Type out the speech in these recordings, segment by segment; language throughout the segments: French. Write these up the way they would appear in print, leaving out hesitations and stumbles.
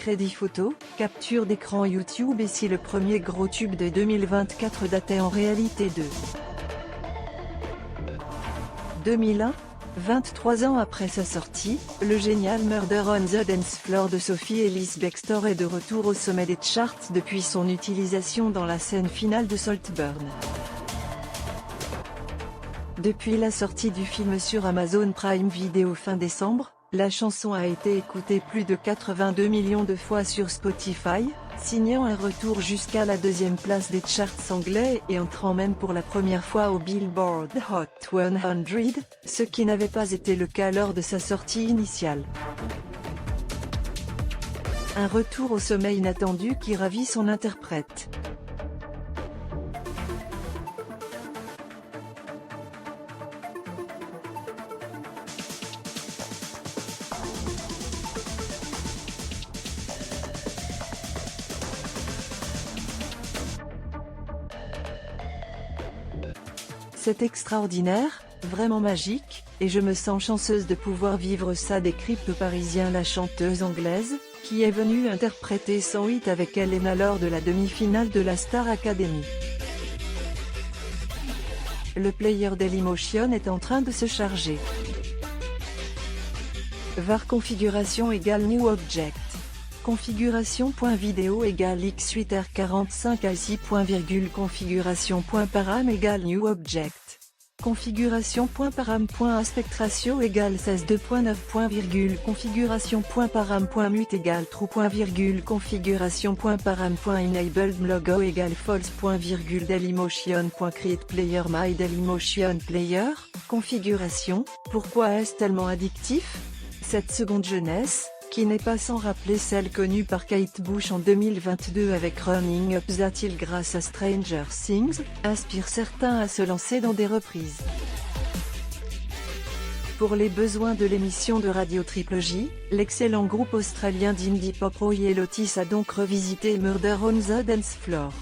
crédit photo, capture d'écran YouTube. Et si le premier gros tube de 2024 datait en réalité de 2001, 23 ans après sa sortie, le génial Murder on the Dance Floor de Sophie Ellis Bextor est de retour au sommet des charts depuis son utilisation dans la scène finale de Saltburn. Depuis la sortie du film sur Amazon Prime Video fin décembre, la chanson a été écoutée plus de 82 millions de fois sur Spotify, signant un retour jusqu'à la deuxième place des charts anglais et entrant même pour la première fois au Billboard Hot 100, ce qui n'avait pas été le cas lors de sa sortie initiale. Un retour au sommet inattendu qui ravit son interprète. C'est extraordinaire, vraiment magique, et je me sens chanceuse de pouvoir vivre ça, décrypte Parisien la chanteuse anglaise, qui est venue interpréter son hit avec Elena lors de la demi-finale de la Star Academy. Le player Dailymotion est en train de se charger. var configuration égale new object. Configuration.video égale x8r45 ici. Configuration.param égale new object. Configuration.param.aspect ratio égale 16:2.9. Configuration.param.mute égale true. Configuration.param.enabled logo égale false. Dailymotion.create player my Dailymotion player. Configuration, pourquoi est-ce tellement addictif? Cette seconde jeunesse, qui n'est pas sans rappeler celle connue par Kate Bush en 2022 avec Running Up That Hill grâce à Stranger Things, inspire certains à se lancer dans des reprises. Pour les besoins de l'émission de Radio Triple J, l'excellent groupe australien d'indie pop Royal Otis a donc revisité Murder on the Dance Floor.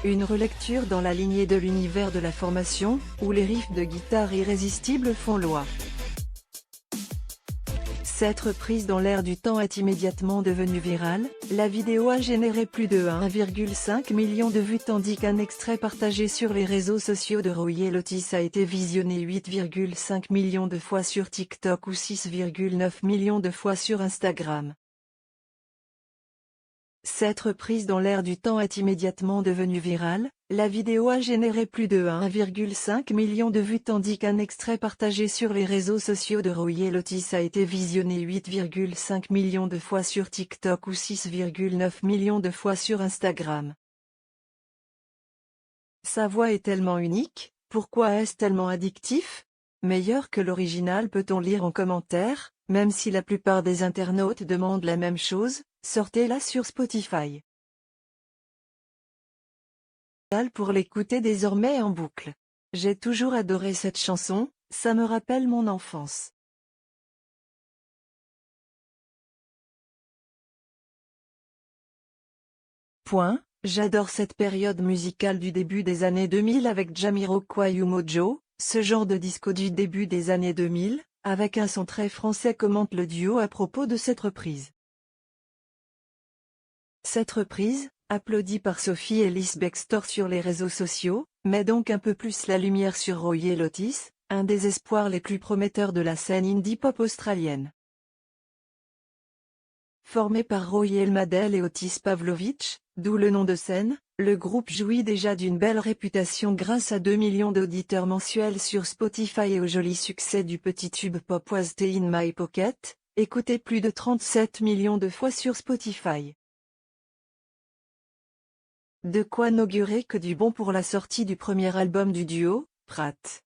Une relecture dans la lignée de l'univers de la formation, où les riffs de guitare irrésistibles font loi. Cette reprise dans l'air du temps est immédiatement devenue virale, la vidéo a généré plus de 1,5 million de vues tandis qu'un extrait partagé sur les réseaux sociaux de Royal Otis a été visionné 8,5 millions de fois sur TikTok ou 6,9 millions de fois sur Instagram. Cette reprise dans l'air du temps est immédiatement devenue virale, la vidéo a généré plus de 1,5 million de vues tandis qu'un extrait partagé sur les réseaux sociaux de Royal Otis a été visionné 8,5 millions de fois sur TikTok ou 6,9 millions de fois sur Instagram. Sa voix est tellement unique, pourquoi est-ce tellement addictif? Meilleur que l'original peut-on lire en commentaire, même si la plupart des internautes demandent la même chose, sortez-la sur Spotify. Pour l'écouter désormais en boucle. J'ai toujours adoré cette chanson, ça me rappelle mon enfance. J'adore cette période musicale du début des années 2000 avec Jamiroquai ou Mojo, ce genre de disco du début des années 2000, avec un son très français, commente le duo à propos de cette reprise. Cette reprise, applaudie par Sophie Ellis Bextor sur les réseaux sociaux, met donc un peu plus la lumière sur Royal Otis, un des espoirs les plus prometteurs de la scène indie pop australienne. Formé par Royal Madel et Otis Pavlovich, d'où le nom de scène, le groupe jouit déjà d'une belle réputation grâce à 2 millions d'auditeurs mensuels sur Spotify et au joli succès du petit tube pop Was Stay in My Pocket, écouté plus de 37 millions de fois sur Spotify. De quoi n'augurer que du bon pour la sortie du premier album du duo, Pratt.